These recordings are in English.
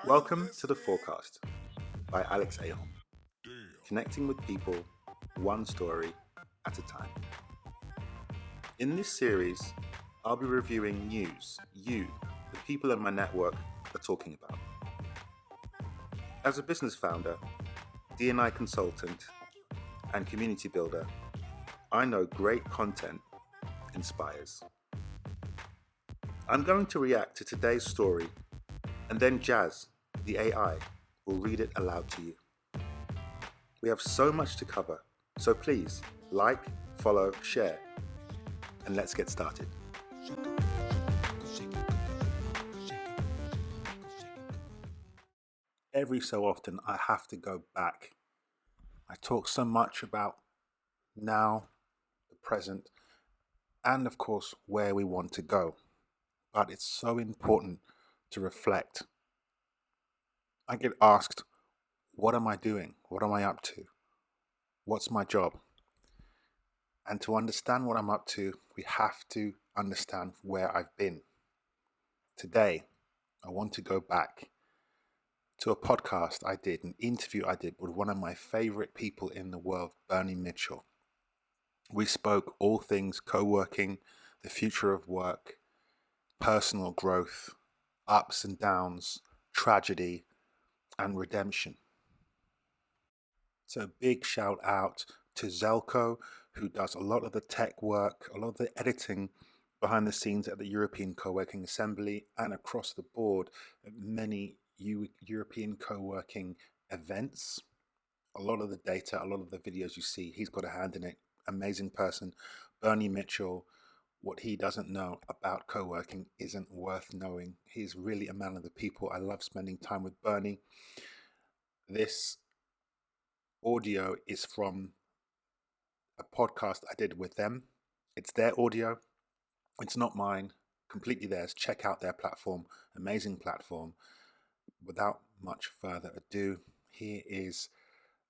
Welcome to the Forecast by Alex Ahom, connecting with people one story at a time. In this series, I'll be reviewing news the people in my network, are talking about. As a business founder, D&I consultant, and community builder, I know great content inspires. I'm going to react to today's story, and then Jazz, the AI, will read it aloud to you. We have so much to cover, so please like, follow, share, and let's get started. Every so often, I have to go back. I talk so much about now, the present, and of course, where we want to go. But it's so important to reflect. I get asked, what am I doing? What am I up to? What's my job? And to understand what I'm up to, we have to understand where I've been. Today, I want to go back to a podcast I did, an interview I did with one of my favorite people in the world, Bernie Mitchell. We spoke all things co-working, the future of work, personal growth, ups and downs, tragedy, and redemption. So big shout out to Zelko, who does a lot of the tech work, a lot of the editing behind the scenes at the European Coworking Assembly and across the board at many European co-working events. A lot of the data, a lot of the videos you see, he's got a hand in it. Amazing person. Bernie Mitchell, what he doesn't know about co-working isn't worth knowing. He's really a man of the people. I love spending time with Bernie. This audio is from a podcast I did with them. It's their audio. It's not mine. Completely theirs. Check out their platform. Amazing platform. Without much further ado, here is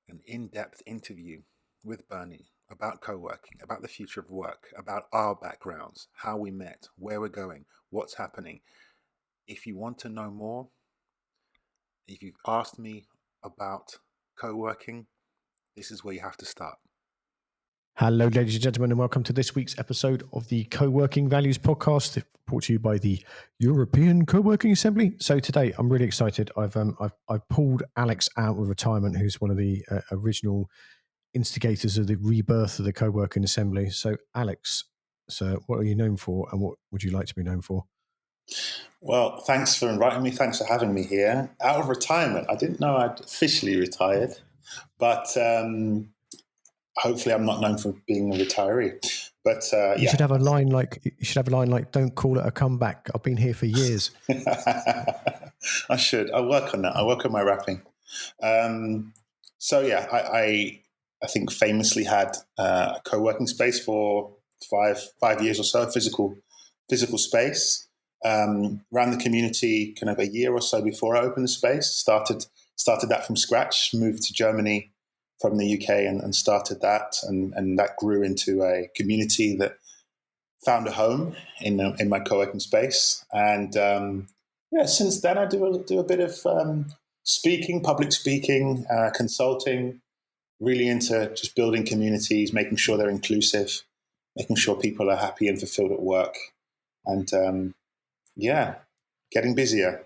an in-depth interview with Bernie about co-working, about the future of work, about our backgrounds, how we met, where we're going, what's happening. If you want to know more, if you've asked me about co-working, this is where you have to start. Hello, ladies and gentlemen, and welcome to this week's episode of the Coworking Values Podcast, brought to you by the European Coworking Assembly. So today, I'm really excited. I've pulled Alex out of retirement, who's one of the original instigators of the rebirth of the Coworking Assembly. So, Alex, so what are you known for, and what would you like to be known for? Well, thanks for inviting me. Thanks for having me here. Out of retirement, I didn't know I'd officially retired, but hopefully, I'm not known for being a retiree. But you should have a line like "Don't call it a comeback. I've been here for years." I should. I'll work on that. I'll work on my rapping. I think famously had a co-working space for five years or so, physical space. Ran the community kind of a year or so before I opened the space. Started that from scratch. Moved to Germany from the UK and started that, and that grew into a community that found a home in my co-working space. And since then I do a bit of speaking, public speaking, consulting. Really into just building communities, making sure they're inclusive, making sure people are happy and fulfilled at work, and getting busier.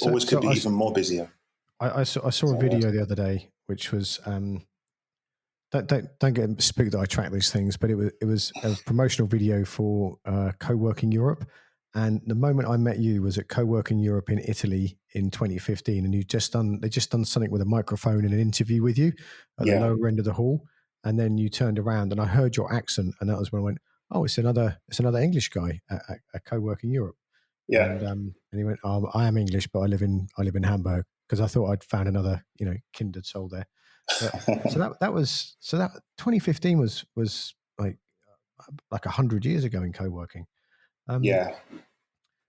Always could be even more busier. I saw a video the other day, which was don't get spooked that I track these things, but it was a promotional video for Coworking Europe. And the moment I met you was at Coworking Europe in Italy in 2015, and they just done something with a microphone and an interview with you at the lower end of the hall, and then you turned around and I heard your accent, and that was when I went, "Oh, it's another English guy at Coworking Europe." Yeah, and he went, "Oh, I am English, but I live in Hamburg," because I thought I'd found another kindred soul there. But, so that 2015 was like 100 years ago in co-working.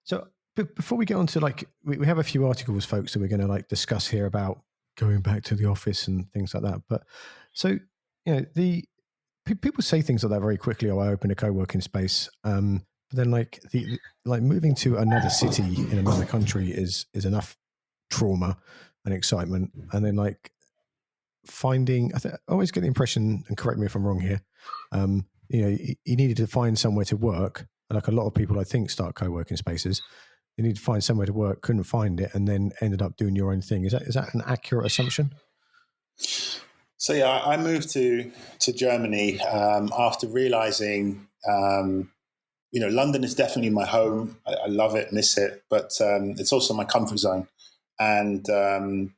So before we get on to we have a few articles, folks, that we're going to discuss here about going back to the office and things like that. But so the people say things like that very quickly. Oh, I opened a co-working space. But then moving to another city in another country is enough trauma and excitement, and then like finding, I always get the impression, and correct me if I'm wrong here, you needed to find somewhere to work. Like a lot of people, I think, start co-working spaces. You need to find somewhere to work, couldn't find it, and then ended up doing your own thing. Is that an accurate assumption? So yeah, I moved to Germany after realizing, London is definitely my home. I love it, miss it, but it's also my comfort zone. And I'm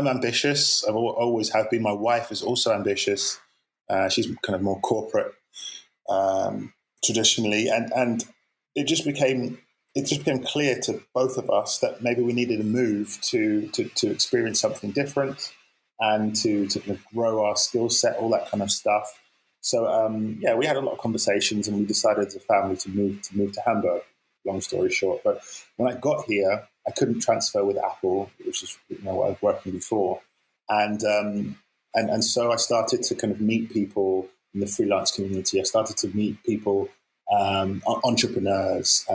ambitious. I've always have been. My wife is also ambitious. She's kind of more corporate traditionally, and it just became clear to both of us that maybe we needed a move to experience something different and to kind of grow our skill set, all that kind of stuff. So we had a lot of conversations, and we decided as a family to move to Hamburg. Long story short, but when I got here, I couldn't transfer with Apple, which is what I was working before, and so I started to kind of meet people in the freelance community. I started to meet people, entrepreneurs,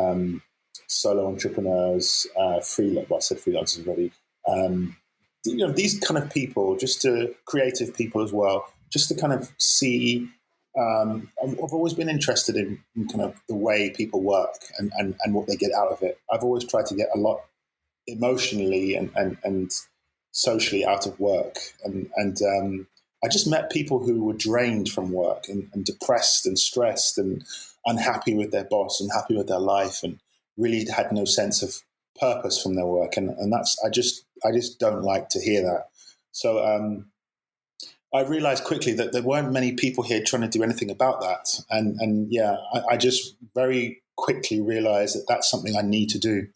solo entrepreneurs, freelance. Well, I said freelancers already. These kind of people, just to creative people as well, just to kind of see. I've always been interested in kind of the way people work and what they get out of it. I've always tried to get a lot emotionally and socially out of work. And I just met people who were drained from work and depressed and stressed and unhappy with their boss and happy with their life and really had no sense of purpose from their work. And that's, I just don't like to hear that. So, I realized quickly that there weren't many people here trying to do anything about that. I just very quickly realized that that's something I need to do.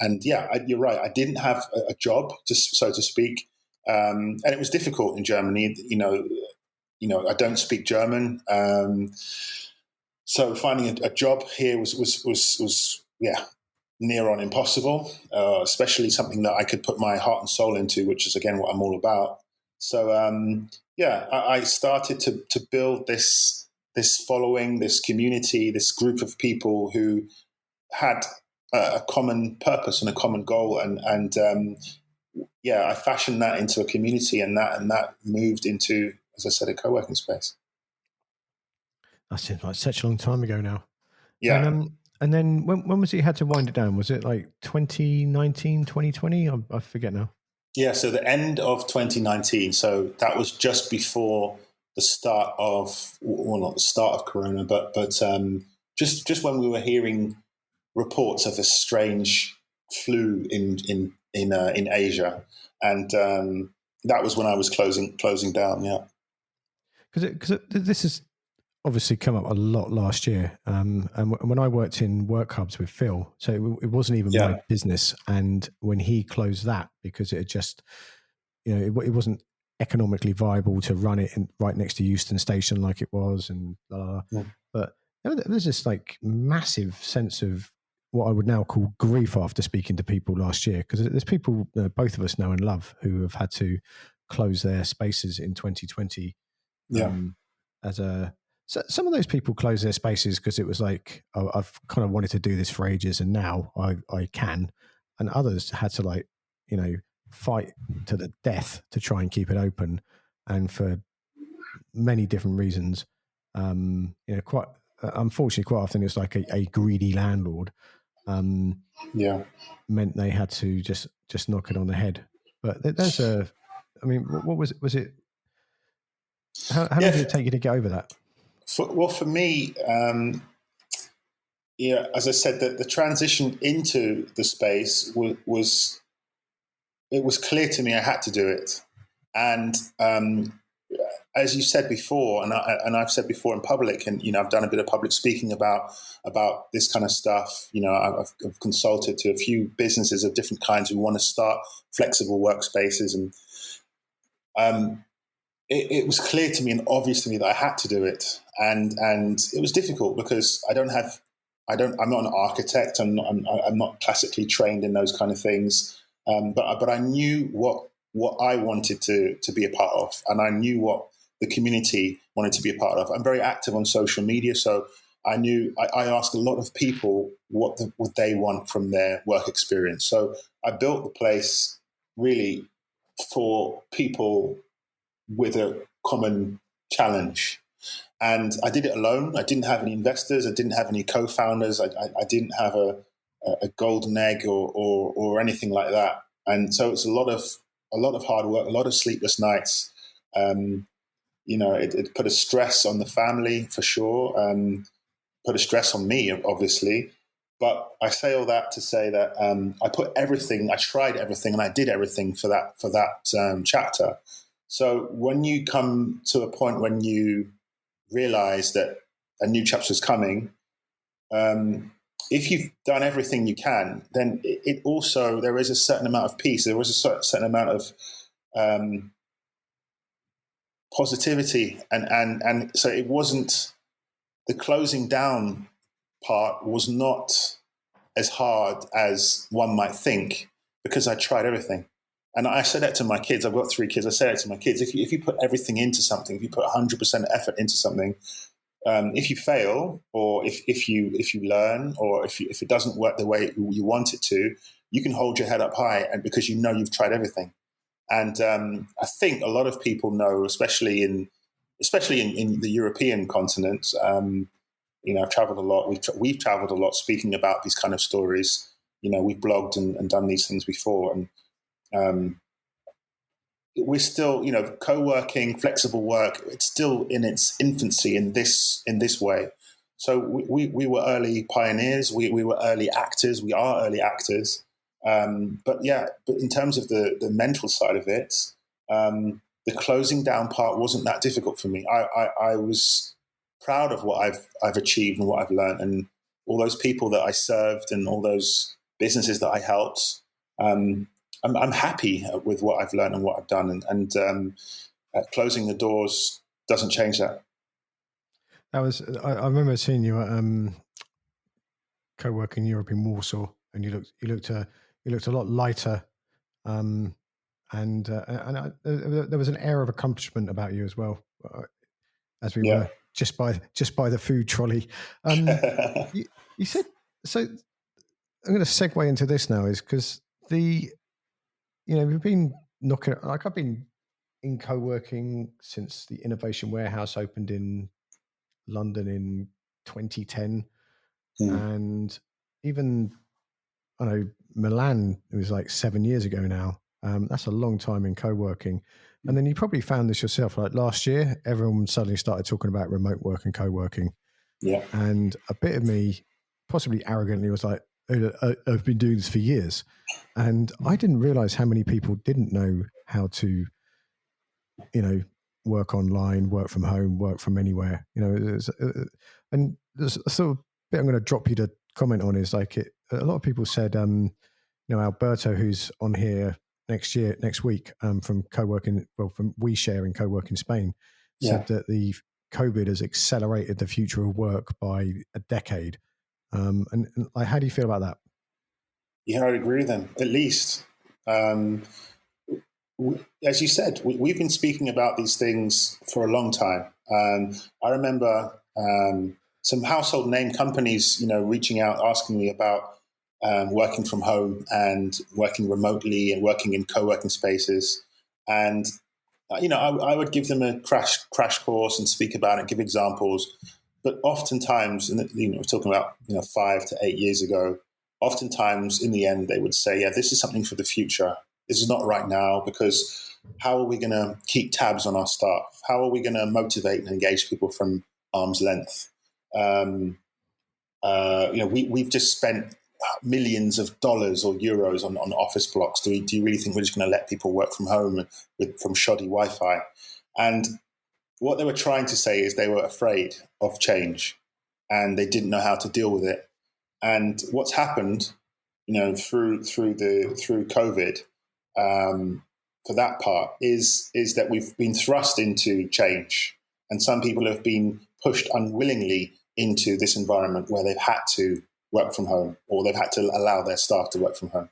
And you're right. I didn't have a job, so to speak. And it was difficult in Germany. I don't speak German. So finding a job here was near on impossible, especially something that I could put my heart and soul into, which is again what I'm all about. So I started to build this following, this community, this group of people who had a common purpose and a common goal, and I fashioned that into a community, and that moved into, as I said, a co-working space. That seems like such a long time ago now. Yeah. And then when was it you had to wind it down? Was it like 2019, 2020? I forget now. Yeah, so the end of 2019. So that was just before the start of, well, not the start of Corona, but just when we were hearing reports of a strange flu in Asia, and that was when I was closing down. Yeah, because this has obviously come up a lot last year, and when I worked in work hubs with Phil, so it wasn't even my business, and when he closed that because it had just, it wasn't economically viable to run it right next to Euston Station like it was, and but there's this like massive sense of what I would now call grief after speaking to people last year, because there's people both of us know and love who have had to close their spaces in 2020. So some of those people close their spaces because it was like, oh, I've kind of wanted to do this for ages and now I can. And others had to fight to the death to try and keep it open. And for many different reasons, quite unfortunately, quite often it's like a greedy landlord meant they had to just knock it on the head. But there's what was it? Was it, how long did it take you to get over that? For me, as I said, the transition into the space was clear to me. I had to do it, and as you said before, and I've said before in public, and I've done a bit of public speaking about this kind of stuff. I've consulted to a few businesses of different kinds who want to start flexible workspaces, and it was clear to me and obvious to me that I had to do it, and it was difficult because I'm not an architect. I'm not classically trained in those kind of things, but I knew what I wanted to be a part of, and I knew what the community wanted to be a part of. I'm very active on social media, so I knew I asked a lot of people what they want from their work experience. So I built the place really for people with a common challenge. And I did it alone. I didn't have any investors. I didn't have any co-founders. I didn't have a golden egg or anything like that. And so it's a lot of hard work, a lot of sleepless nights. It put a stress on the family for sure. Put a stress on me, obviously. But I say all that to say that I tried everything, and I did everything for that chapter. So when you come to a point when you realize that a new chapter is coming, if you've done everything you can, then it also, there is a certain amount of peace. There was a certain amount of positivity, and so it wasn't, the closing down part was not as hard as one might think, because I tried everything. And I said that to my kids. I've got 3 kids. I say that to my kids. If you put everything into something, if you put 100% effort into something, if you fail, or if you learn, or if it doesn't work the way you want it to, you can hold your head up high, and because you know you've tried everything. And I think a lot of people know, especially in the European continent. I've traveled a lot. We've traveled a lot, speaking about these kind of stories. We've blogged and done these things before, and we're still, co-working, flexible work. It's still in its infancy in this way. So we were early pioneers. We were early actors. We are early actors. But in terms of the mental side of it, the closing down part wasn't that difficult for me. I was proud of what I've achieved and what I've learned, and all those people that I served and all those businesses that I helped. I'm happy with what I've learned and what I've done, and closing the doors doesn't change that. I remember seeing you at Coworking Europe in Warsaw, and you looked a lot lighter, and there was an air of accomplishment about you as well, as we were just by the food trolley. You said, so I'm going to segue into this now, is because we've been knocking, like, I've been in co-working since the Innovation Warehouse opened in London in 2010. And even, I know, Milan, it was like 7 years ago now. That's a long time in co-working. And then you probably found this yourself, like last year, everyone suddenly started talking about remote work and co-working. Yeah. And a bit of me, possibly arrogantly, was like, I've been doing this for years. And I didn't realize how many people didn't know how to, work online, work from home, work from anywhere. And there's a sort of bit I'm going to drop you to comment on is like a lot of people said, Alberto, who's on here next week, from co-working, from WeShare in Coworking Spain, said that the COVID has accelerated the future of work by a decade. And like, how do you feel about that? Yeah, I'd agree with them, at least. As you said, we've been speaking about these things for a long time. I remember some household name companies, reaching out, asking me about working from home and working remotely and working in co-working spaces. And, I would give them a crash course and speak about it, give examples. But oftentimes, we're talking about 5 to 8 years ago, oftentimes in the end they would say, yeah, this is something for the future. This is not right now, because how are we going to keep tabs on our staff? How are we going to motivate and engage people from arm's length? We've just spent millions of dollars or euros on office blocks. Do you really think we're just going to let people work from home from shoddy Wi-Fi? And what they were trying to say is they were afraid of change, and they didn't know how to deal with it. And what's happened, through COVID, for that part, is that we've been thrust into change, and some people have been pushed unwillingly into this environment where they've had to work from home, or they've had to allow their staff to work from home.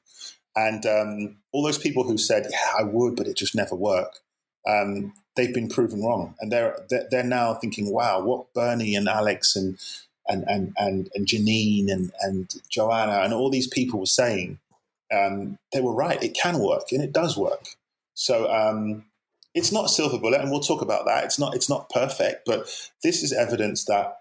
And all those people who said, "Yeah, I would, but it just never worked," they've been proven wrong, and they're now thinking, "Wow, what Bernie and Alex and Janine and Joanna and all these people were saying." they were right. It can work, and it does work. So it's not a silver bullet, and we'll talk about that. It's not perfect, but this is evidence that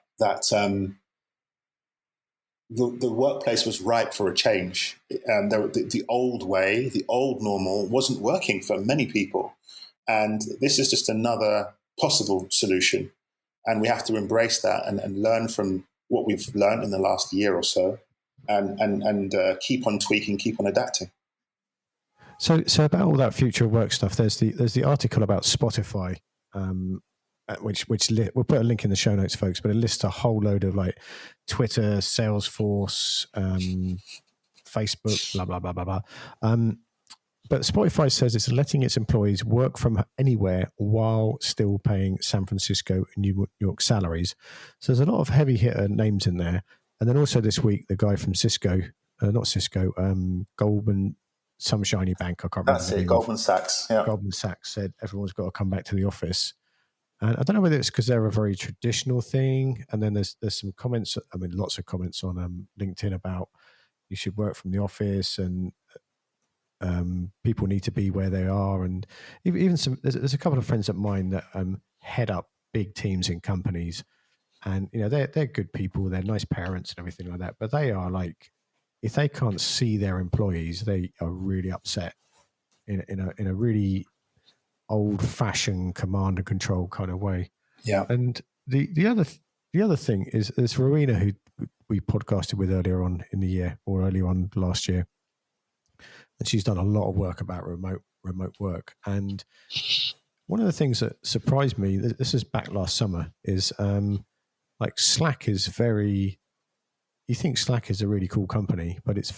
the workplace was ripe for a change. The old way, the old normal, wasn't working for many people, and this is just another possible solution. And we have to embrace that and learn from what we've learned in the last year or so, and keep on tweaking, keep on adapting. So about all that future work stuff, there's the article about Spotify, which we'll put a link in the show notes, folks. But it lists a whole load of like Twitter, Salesforce, Facebook, blah blah blah blah blah. But Spotify says it's letting its employees work from anywhere while still paying San Francisco and New York salaries. So there's a lot of heavy hitter names in there. And then also this week, the guy from Goldman, some shiny bank, I can't remember. That's it, Goldman Sachs. Yeah. Goldman Sachs said everyone's got to come back to the office. And I don't know whether it's because they're a very traditional thing. And then there's some comments, lots of comments on LinkedIn about you should work from the office and people need to be where they are. And even there's a couple of friends of mine that head up big teams in companies. And, they're good people. They're nice parents and everything like that. But they are like, if they can't see their employees, they are really upset in a really old-fashioned command and control kind of way. Yeah. And the other thing is Rowena, who we podcasted with earlier on in the year or earlier on last year, and she's done a lot of work about remote work. And one of the things that surprised me, this is back last summer, is like Slack is very. You think Slack is a really cool company, but it's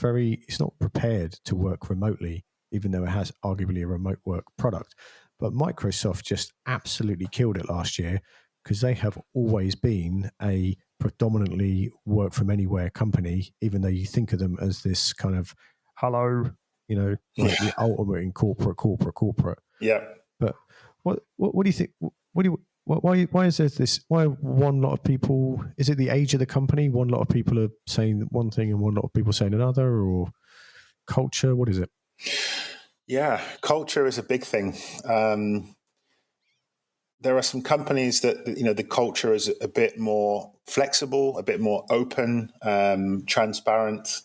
not prepared to work remotely, even though it has arguably a remote work product. But Microsoft just absolutely killed it last year because they have always been a predominantly work from anywhere company, even though you think of them as this kind of, hello, like the ultimate in corporate. Yeah. But what do you think? Why is there this? Why one lot of people? Is it the age of the company? One lot of people are saying one thing, and one lot of people saying another, or culture? What is it? Yeah, culture is a big thing. There are some companies that the culture is a bit more flexible, a bit more open, transparent,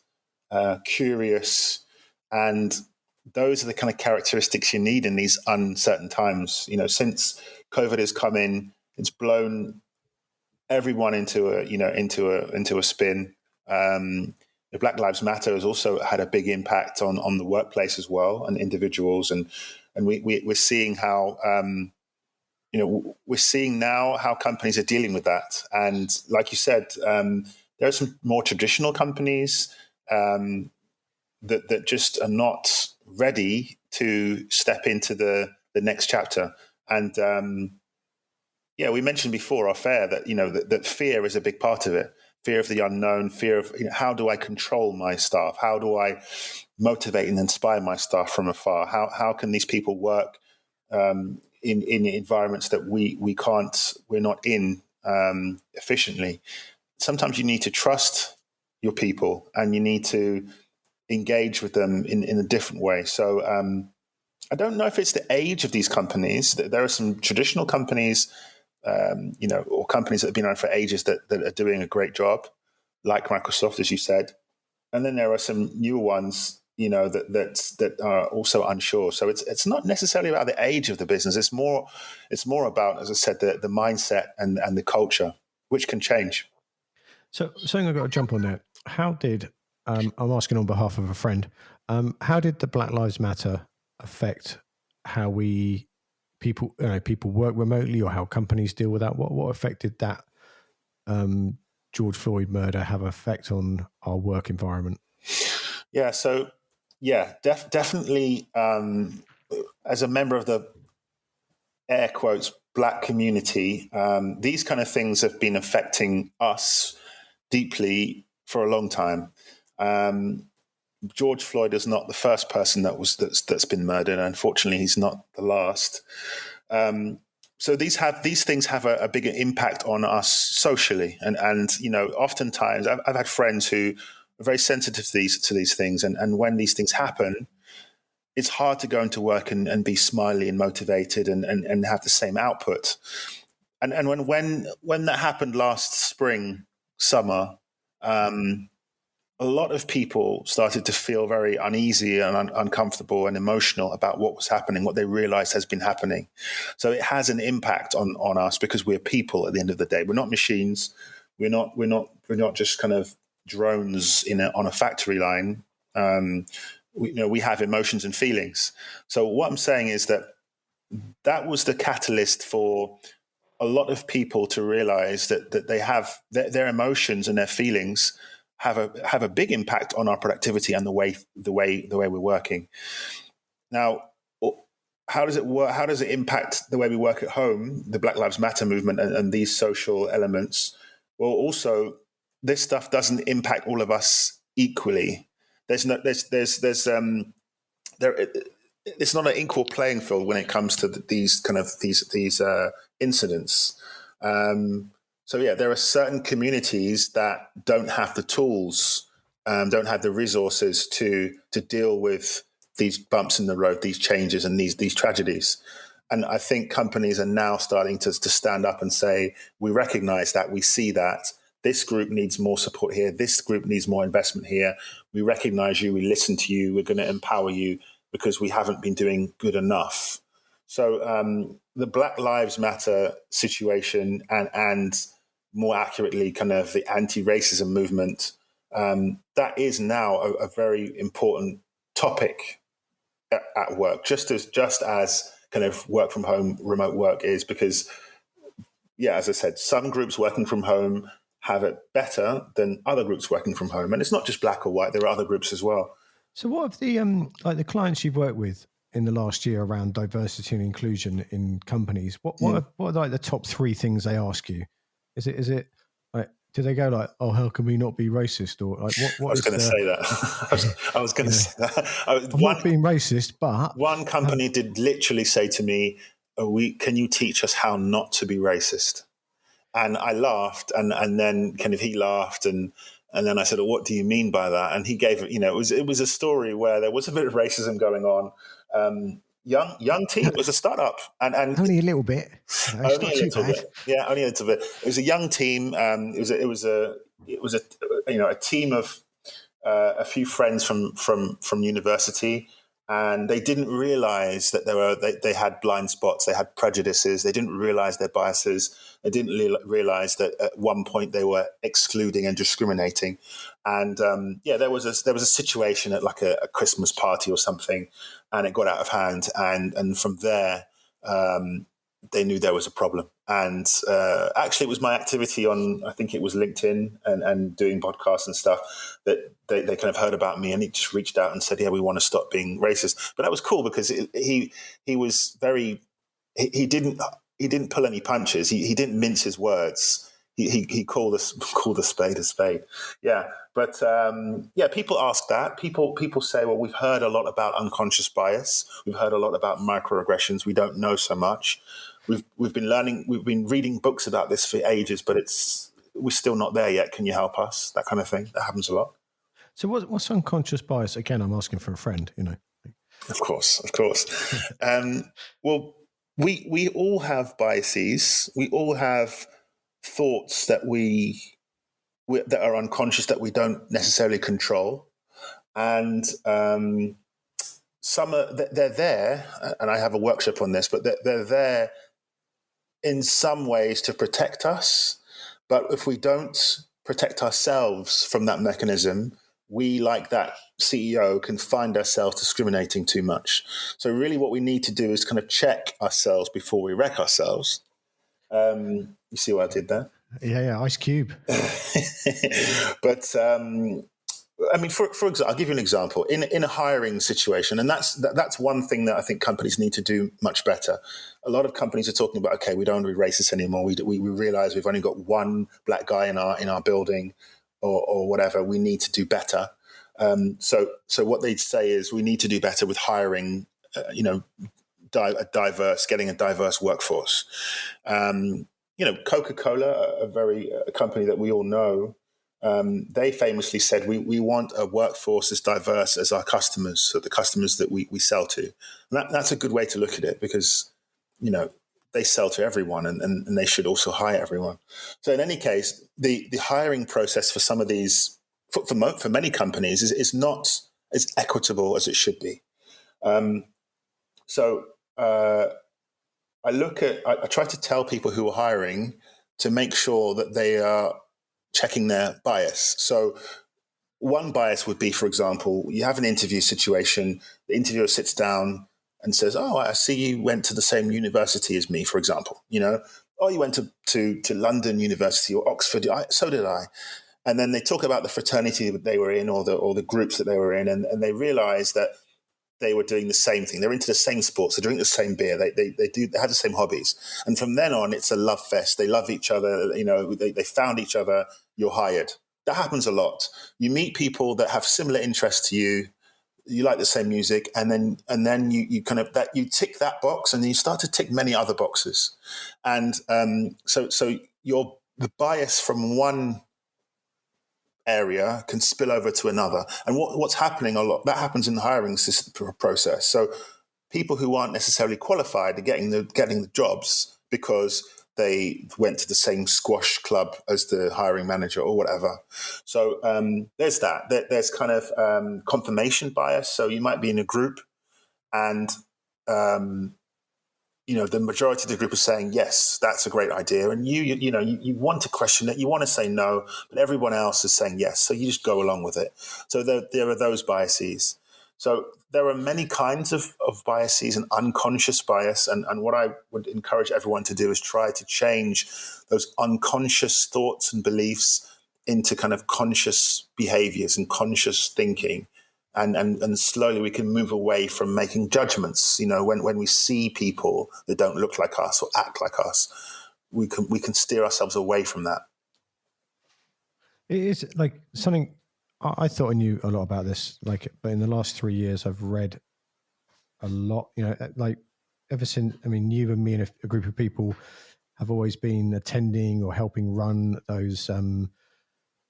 curious, and those are the kind of characteristics you need in these uncertain times. Since COVID has come in, it's blown everyone into a spin. Black Lives Matter has also had a big impact on the workplace as well, and individuals, and we're seeing how we're seeing now how companies are dealing with that. And like you said, there are some more traditional companies that just are not ready to step into the next chapter. And we mentioned before off air that that fear is a big part of it. Fear of the unknown, fear of how do I control my staff? How do I motivate and inspire my staff from afar? How can these people work in environments that we're not in efficiently? Sometimes you need to trust your people and you need to engage with them in a different way. So I don't know if it's the age of these companies. There are some traditional companies, or companies that have been around for ages that are doing a great job, like Microsoft, as you said. And then there are some newer ones, that are also unsure. So it's not necessarily about the age of the business. It's more about, as I said, the mindset and the culture, which can change. So something I've got to jump on there. How did I'm asking on behalf of a friend? How did the Black Lives Matter affect how people work remotely, or how companies deal with that? What effect did that George Floyd murder have an effect on our work environment? Yeah, so definitely. As a member of the air quotes Black community, these kind of things have been affecting us deeply for a long time. George Floyd is not the first person that's been murdered. Unfortunately, he's not the last. So these things have a bigger impact on us socially, and oftentimes I've had friends who very sensitive to these things. And when these things happen, it's hard to go into work and be smiley and motivated and have the same output. And when that happened last spring, summer, a lot of people started to feel very uneasy and uncomfortable and emotional about what was happening, what they realized has been happening. So it has an impact on us because we're people at the end of the day. We're not machines. We're not just kind of drones on a factory line. We have emotions and feelings. So what I'm saying is that was the catalyst for a lot of people to realize that they have their emotions and their feelings have a big impact on our productivity and the way we're working. Now, how does it work? How does it impact the way we work at home? The Black Lives Matter movement and these social elements. Well, also this stuff doesn't impact all of us equally. It's not an equal playing field when it comes to these incidents. There are certain communities that don't have the tools, don't have the resources to deal with these bumps in the road, these changes, and these tragedies. And I think companies are now starting to stand up and say, we recognize that, we see that. This group needs more support here. This group needs more investment here. We recognize you. We listen to you. We're going to empower you because we haven't been doing good enough. So the Black Lives Matter situation and more accurately, kind of the anti-racism movement, that is now a very important topic at work, just as kind of work from home, remote work is, because, as I said, some groups working from home have it better than other groups working from home. And it's not just black or white. There are other groups as well. So what have the clients you've worked with in the last year around diversity and inclusion in companies, what are like the top three things they ask you? Is it like, do they go like, oh, how can we not be racist? Or like, what I was going to say that. I was going to say that. I'm not being racist, but one company did literally say to me, can you teach us how not to be racist? And I laughed, and then kind of he laughed, and then I said, what do you mean by that? And he gave it was a story where there was a bit of racism going on. Young team. It was a startup, and only a little bit. Only a little bit. Yeah, only a little bit. It was a young team. It was a team of a few friends from university, and they didn't realize that they had blind spots. They had prejudices. They didn't realize their biases. They didn't realize that at one point they were excluding and discriminating. And there was a situation at like a Christmas party or something, and it got out of hand. And from there, they knew there was a problem. And actually, it was my activity on, I think it was LinkedIn and doing podcasts and stuff, that they kind of heard about me, and he just reached out and said, yeah, we want to stop being racist. But that was cool because he was very, he didn't pull any punches. He didn't mince his words. He called a spade a spade. Yeah. But people ask that. People say, well, we've heard a lot about unconscious bias. We've heard a lot about microaggressions. We don't know so much. We've been reading books about this for ages, but we're still not there yet. Can you help us? That kind of thing. That happens a lot. So what's unconscious bias? Again, I'm asking for a friend, Of course. Well, we all have biases. We all have thoughts that that are unconscious, that we don't necessarily control. And some they're there, and I have a workshop on this, but they're there in some ways to protect us. But if we don't protect ourselves from that mechanism, we, like that CEO, can find ourselves discriminating too much. So really what we need to do is kind of check ourselves before we wreck ourselves. You see what I did there? Yeah, Ice Cube. But I mean, for example, I'll give you an example in a hiring situation, and that's one thing that I think companies need to do much better. A lot of companies are talking about, okay, we don't want to be racist anymore. We realize we've only got one black guy in our building, or whatever. We need to do better. So what they'd say is we need to do better with hiring. Getting a diverse workforce. Coca-Cola, a company that we all know, they famously said, we want a workforce as diverse as our customers, so the customers that we sell to. And that's a good way to look at it, because, they sell to everyone, and they should also hire everyone. So in any case, the hiring process for some of these, for many companies, is not as equitable as it should be. So I try to tell people who are hiring to make sure that they are checking their bias. So one bias would be, for example, you have an interview situation, the interviewer sits down and says, "Oh, I see you went to the same university as me," for example. "Oh, you went to London University or Oxford." So did I. And then they talk about the fraternity that they were in, or the groups that they were in, and they realize that they were doing the same thing. They're into the same sports. They drink the same beer. They have the same hobbies. And from then on, it's a love fest. They love each other. They found each other. You're hired. That happens a lot. You meet people that have similar interests to you. You like the same music, and then you kind of that you tick that box, and then you start to tick many other boxes. And so the bias from one area can spill over to another. And what's happening a lot, that happens in the hiring process. So people who aren't necessarily qualified are getting the jobs because they went to the same squash club as the hiring manager or whatever. So there's that. There's kind of confirmation bias. So you might be in a group, and the majority of the group is saying, yes, that's a great idea. And you want to question it. You want to say no, but everyone else is saying yes. So you just go along with it. So there are those biases. So there are many kinds of biases and unconscious bias. And what I would encourage everyone to do is try to change those unconscious thoughts and beliefs into kind of conscious behaviors and conscious thinking. And slowly we can move away from making judgments. When we see people that don't look like us or act like us, we can steer ourselves away from that. It is like something I thought I knew a lot about this, but in the last 3 years I've read a lot. Ever since, you and me and a group of people have always been attending or helping run those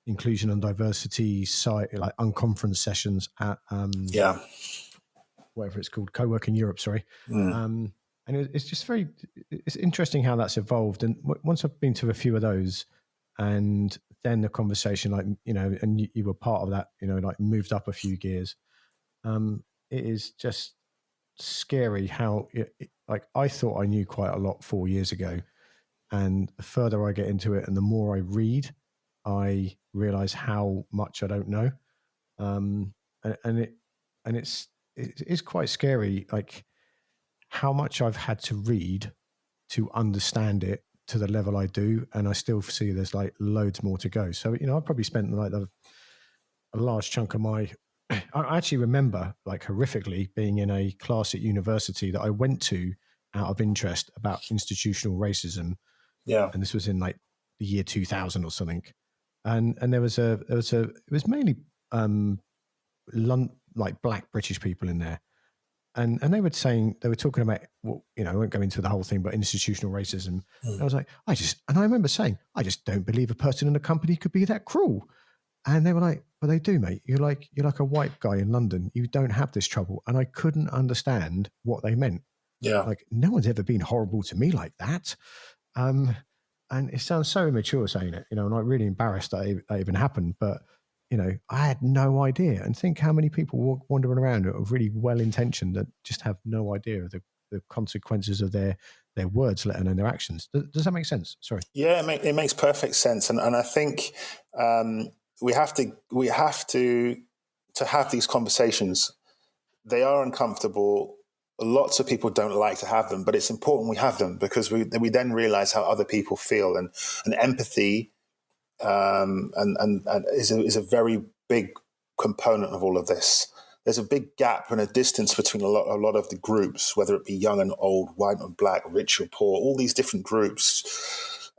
inclusion and diversity site, like unconference sessions at whatever it's called, Coworking Europe. Sorry, and it's just it's interesting how that's evolved. And once I've been to a few of those, and then the conversation, and you were part of that, moved up a few gears. It is just scary how I thought I knew quite a lot 4 years ago, and the further I get into it and the more I read, I realize how much I don't know. It's quite scary, like how much I've had to read to understand it to the level I do. And I still see there's loads more to go. So, I've probably spent a large chunk of I actually remember horrifically being in a class at university that I went to out of interest about institutional racism. Yeah. And this was in the year 2000 or something. And there was it was mainly black British people in there, and they were talking about, I won't go into the whole thing, but institutional racism. And I was like, I remember saying, I just don't believe a person in a company could be that cruel. And they were like, well, they do, mate. You're like a white guy in London. You don't have this trouble. And I couldn't understand what they meant. Yeah. No one's ever been horrible to me like that. And it sounds so immature saying it, and I'm really embarrassed that even happened. But, I had no idea. And think how many people walk wandering around who are really well-intentioned that just have no idea of the consequences of their words, let alone their actions. Does that make sense? Sorry. Yeah, it makes perfect sense. And I think we have to have these conversations. They are uncomfortable. Lots of people don't like to have them, but it's important we have them, because we then realize how other people feel, and empathy is a very big component of all of this. There's a big gap and a distance between a lot of the groups, whether it be young and old, white and black, rich or poor, all these different groups.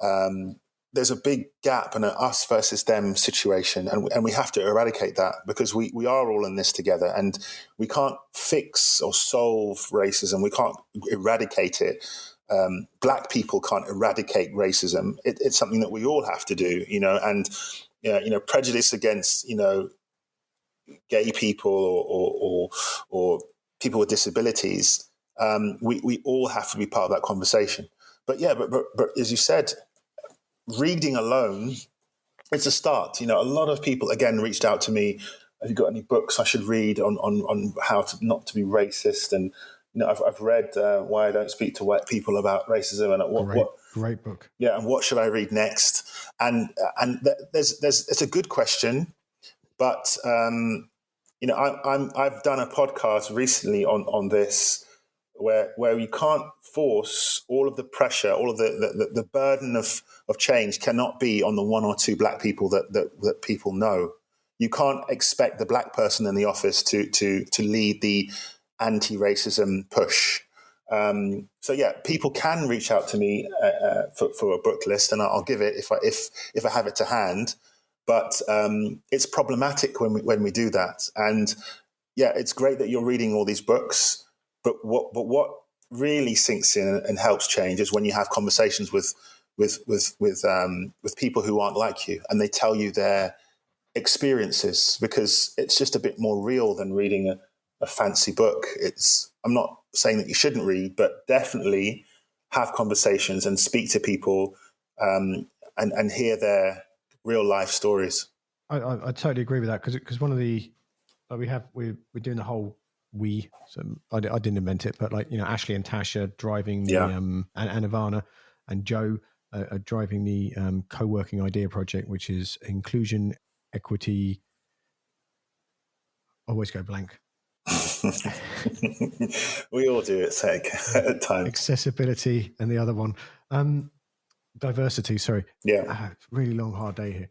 There's a big gap and an us versus them situation, and we have to eradicate that, because we are all in this together, and we can't fix or solve racism. We can't eradicate it. Black people can't eradicate racism. It's something that we all have to do, and prejudice against, gay people or people with disabilities, we all have to be part of that conversation. But as you said, reading alone, it's a start. A lot of people, again, reached out to me. Have you got any books I should read on how to not to be racist? And I've read Why I Don't Speak to White People About Racism, and great book. Yeah, and what should I read next? And it's a good question, but I've done a podcast recently on this where you can't force all of the pressure, all of the burden of change cannot be on the one or two black people that people know. You can't expect the black person in the office to lead the anti-racism push. People can reach out to me for a book list, and I'll give it if I have it to hand. But it's problematic when we do that. And it's great that you're reading all these books. But what really sinks in and helps change is when you have conversations with people who aren't like you, and they tell you their experiences, because it's just a bit more real than reading a fancy book. I'm not saying that you shouldn't read, but definitely have conversations and speak to people and hear their real life stories. I totally agree with that, because one of the we're doing the whole so I didn't invent it, but Ashley and Tasha driving the and Ivana and Joe are driving the co-working idea project, which is inclusion, equity. Always go blank. We all do it at times. Accessibility and the other one, diversity. Sorry. Yeah. Really long, hard day here.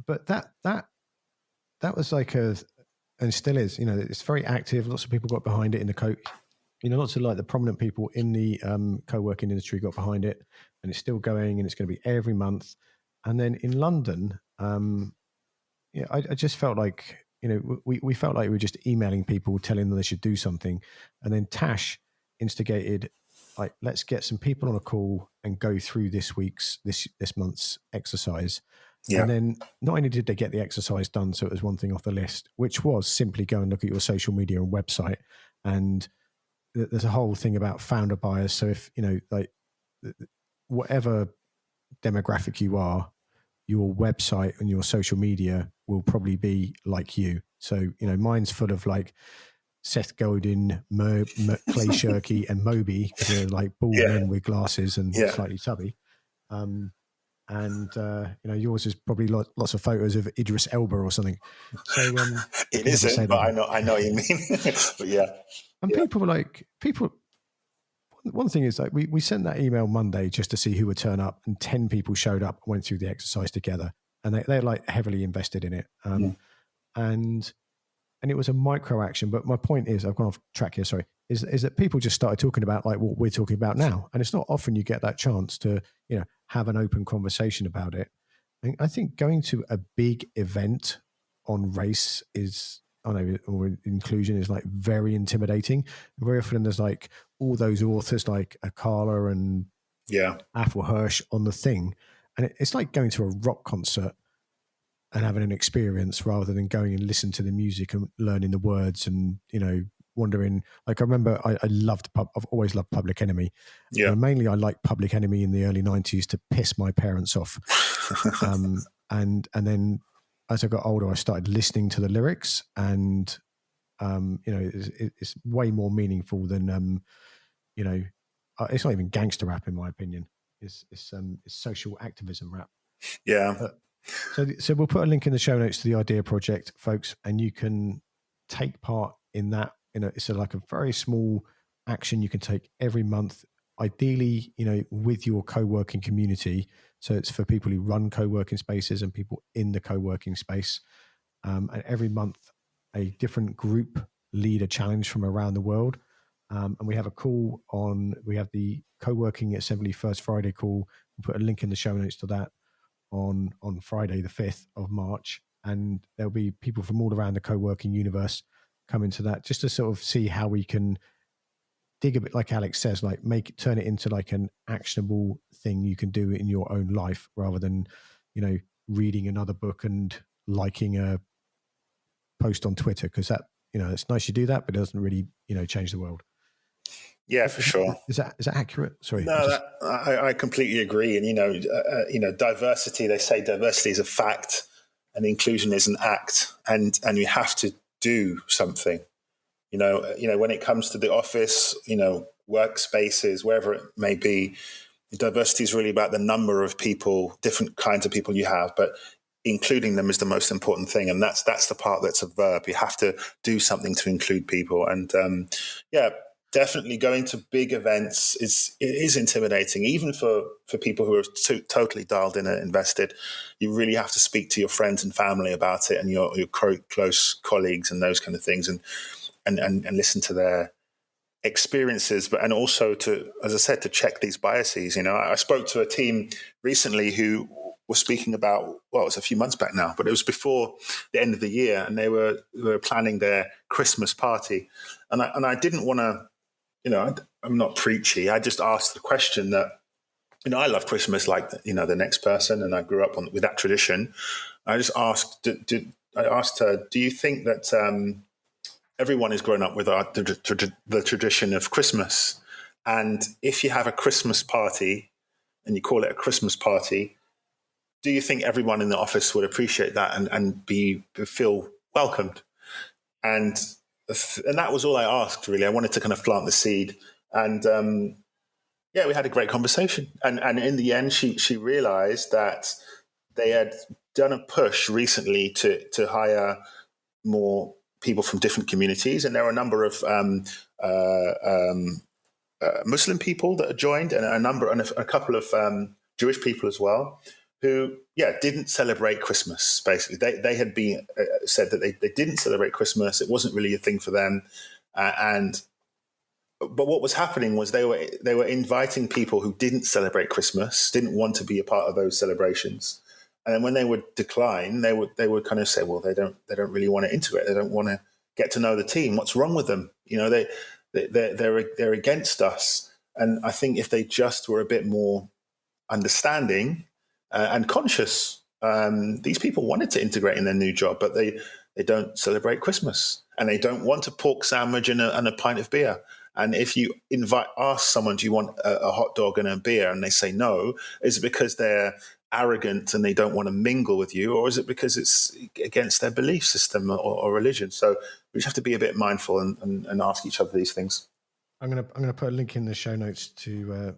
But that was and still is. It's very active. Lots of people got behind it in the lots of the prominent people in the co-working industry got behind it, and it's still going, and it's going to be every month. And then in London, I just felt like, we felt like we were just emailing people, telling them they should do something. And then Tash instigated, let's get some people on a call and go through this month's exercise. Yeah. And then not only did they get the exercise done, so it was one thing off the list, which was simply go and look at your social media and website. And there's a whole thing about founder bias. So if, whatever demographic you are, your website and your social media will probably be like you. So, mine's full of Seth Godin, Clay Shirky and Moby, because they're bald men with glasses and slightly tubby. Yours is probably lots of photos of Idris Elba or something. So it isn't, but I know what you mean. But yeah. And people were one thing is we sent that email Monday just to see who would turn up, and 10 people showed up and went through the exercise together, and they're heavily invested in it. And it was a micro action. But my point is, I've gone off track here, sorry, is that people just started talking about what we're talking about now. And it's not often you get that chance to, have an open conversation about it. And I think going to a big event on race or inclusion is very intimidating. Very often there's all those authors like Akala and Afua Hirsch on the thing. And it's like going to a rock concert and having an experience rather than going and listening to the music and learning the words and, wondering. I remember I've always loved Public Enemy. Yeah. And mainly I liked Public Enemy in the early 90s to piss my parents off. And then as I got older, I started listening to the lyrics, and, it's way more meaningful than, it's not even gangster rap in my opinion. It's social activism rap. Yeah. So we'll put a link in the show notes to the idea project, folks, and you can take part in that. It's a very small action you can take every month, ideally, with your co-working community. So it's for people who run co-working spaces and people in the co-working space. And every month, a different group lead a challenge from around the world. And we have we have the Co-working Assembly First Friday call. We'll put a link in the show notes to that on Friday, the 5th of March. And there'll be people from all around the co-working universe come into that, just to sort of see how we can dig a bit, like Alex says, turn it into an actionable thing you can do in your own life, rather than, reading another book and liking a post on Twitter, because that, it's nice you do that, but it doesn't really, change the world. Yeah, for sure. Is that accurate? Sorry. No, I completely agree. And diversity. They say diversity is a fact, and inclusion is an act. And you have to do something. When it comes to the office, workspaces, wherever it may be, diversity is really about the number of people, different kinds of people you have, but including them is the most important thing. And that's the part that's a verb. You have to do something to include people. And definitely going to big events is intimidating, even for people who are totally dialed in and invested. You really have to speak to your friends and family about it, and your close colleagues and those kind of things, and listen to their experiences, and also to, as I said, to check these biases. I spoke to a team recently who was speaking about, well, it was a few months back now, but it was before the end of the year, and they were planning their Christmas party, and I didn't want to. I'm not preachy. I just asked the question that, I love Christmas like, the next person, and I grew up with that tradition. I just asked, I asked her, do you think that everyone has grown up with the tradition of Christmas? And if you have a Christmas party and you call it a Christmas party, do you think everyone in the office would appreciate that and feel welcomed? And that was all I asked, really. I wanted to kind of plant the seed. And we had a great conversation. And in the end, she realized that they had done a push recently to hire more people from different communities. And there were a number of Muslim people that had joined, and a couple of Jewish people as well, who, didn't celebrate Christmas. Basically, they had been said that they didn't celebrate Christmas. It wasn't really a thing for them, but what was happening was they were inviting people who didn't celebrate Christmas, didn't want to be a part of those celebrations, and then when they would decline, they would kind of say, well, they don't really want to integrate. They don't want to get to know the team. What's wrong with them? They're against us. And I think if they just were a bit more understanding and conscious, these people wanted to integrate in their new job, but they don't celebrate Christmas, and they don't want a pork sandwich and a pint of beer. And if you ask someone, do you want a hot dog and a beer, and they say no, is it because they're arrogant and they don't want to mingle with you, or is it because it's against their belief system or religion? So we just have to be a bit mindful and ask each other these things. I'm gonna put a link in the show notes to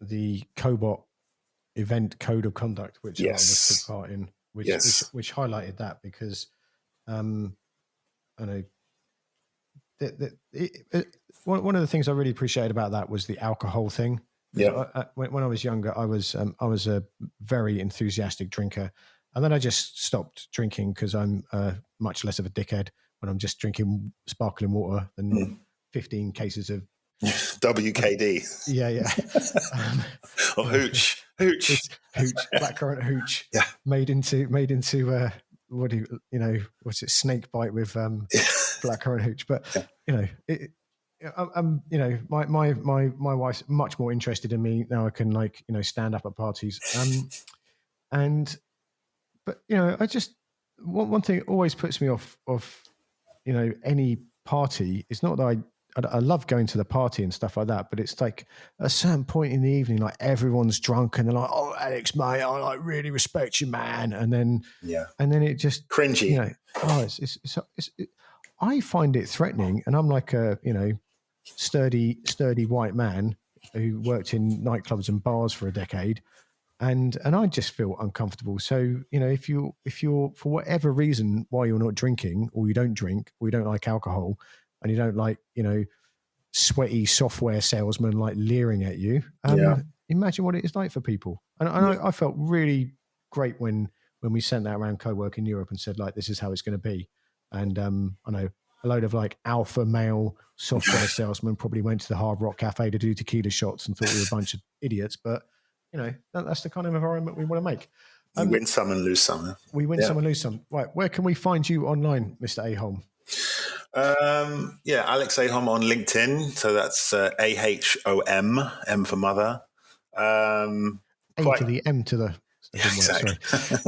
the Cobot event code of conduct, which I took part in, which highlighted that, because I know one of the things I really appreciated about that was the alcohol thing. Yeah. When I was younger, I was a very enthusiastic drinker, and then I just stopped drinking because I'm much less of a dickhead when I'm just drinking sparkling water than 15 cases of WKD. Yeah. Or hooch, blackcurrant hooch. Yeah. Made into what's it, snake bite with blackcurrant hooch. But my wife's much more interested in me now. I can stand up at parties. But I just one thing always puts me off any party. It's not that I love going to the party and stuff like that, but it's like at a certain point in the evening, like everyone's drunk and they're like, "Oh, Alex, mate, I really respect you, man." And then it just cringy. I find it threatening, and I'm like a sturdy white man who worked in nightclubs and bars for a decade, and I just feel uncomfortable. So if you're for whatever reason why you're not drinking, or you don't drink, or you don't like alcohol, and you don't like sweaty software salesmen like leering at you, imagine what it is like for people. And I felt really great when we sent that around Coworking Europe and said, like, this is how it's going to be. And I know a load of like alpha male software salesmen probably went to the Hard Rock Cafe to do tequila shots and thought we were a bunch of idiots. But that's the kind of environment we want to make. We win some and lose some. We win some and lose some. Right. Where can we find you online, Mr. Ahom? Alex Ahom on LinkedIn. So that's AHOM, M for mother. To the M to the It didn't work, sorry.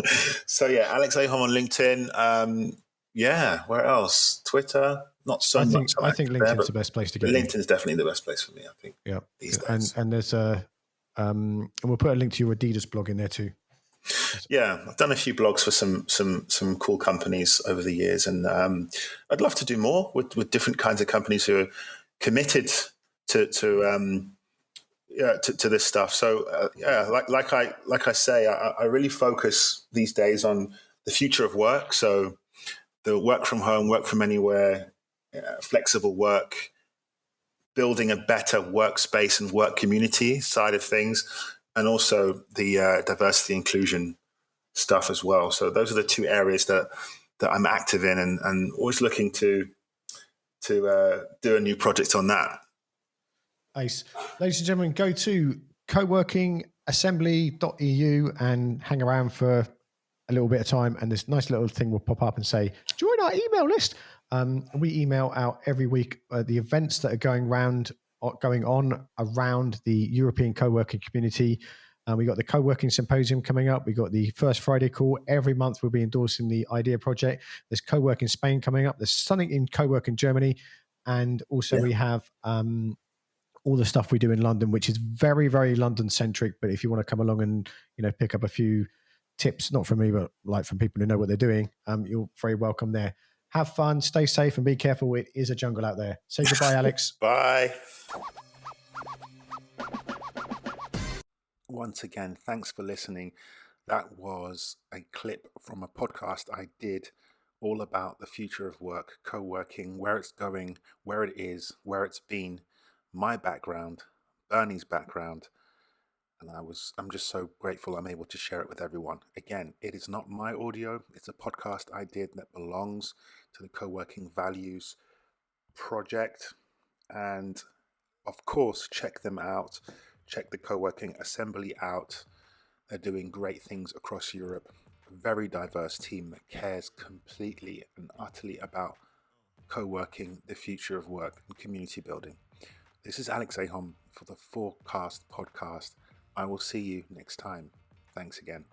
So yeah, Alex Ahom on LinkedIn. Where else? Twitter, not so much. I think LinkedIn's the best place to get LinkedIn is definitely the best place for me, I think. Yeah, these days. And there's and we'll put a link to your Adidas blog in there too. Yeah, I've done a few blogs for some cool companies over the years, and I'd love to do more with different kinds of companies who are committed to this stuff. So like I say, I really focus these days on the future of work. So the work from home, work from anywhere, flexible work, building a better workspace and work community side of things, and also the diversity inclusion stuff as well. So those are the two areas that I'm active in, and always looking to do a new project on that. Ace. Ladies and gentlemen, go to coworkingassembly.eu and hang around for a little bit of time, and this nice little thing will pop up and say, join our email list. We email out every week the events that are going on around the European co-working community. We got the co-working symposium coming up. We got the first Friday call. Every month we'll be endorsing the idea project. There's co-working Spain coming up. There's something in co-working Germany. And also we have all the stuff we do in London, which is very, very London centric. But if you want to come along and, pick up a few tips, not from me, but like from people who know what they're doing, you're very welcome there. Have fun, stay safe, and be careful. It is a jungle out there. Say goodbye, Alex. Bye. Once again, thanks for listening. That was a clip from a podcast I did all about the future of work, co-working, where it's going, where it is, where it's been, my background, Bernie's background. And I'm just so grateful I'm able to share it with everyone. Again, it is not my audio. It's a podcast I did that belongs to the Coworking Values project. And of course, check them out. Check the Coworking Assembly out. They're doing great things across Europe. A very diverse team that cares completely and utterly about co-working, the future of work, and community building. This is Alex Ahom for the Forecast Podcast. I will see you next time. Thanks again.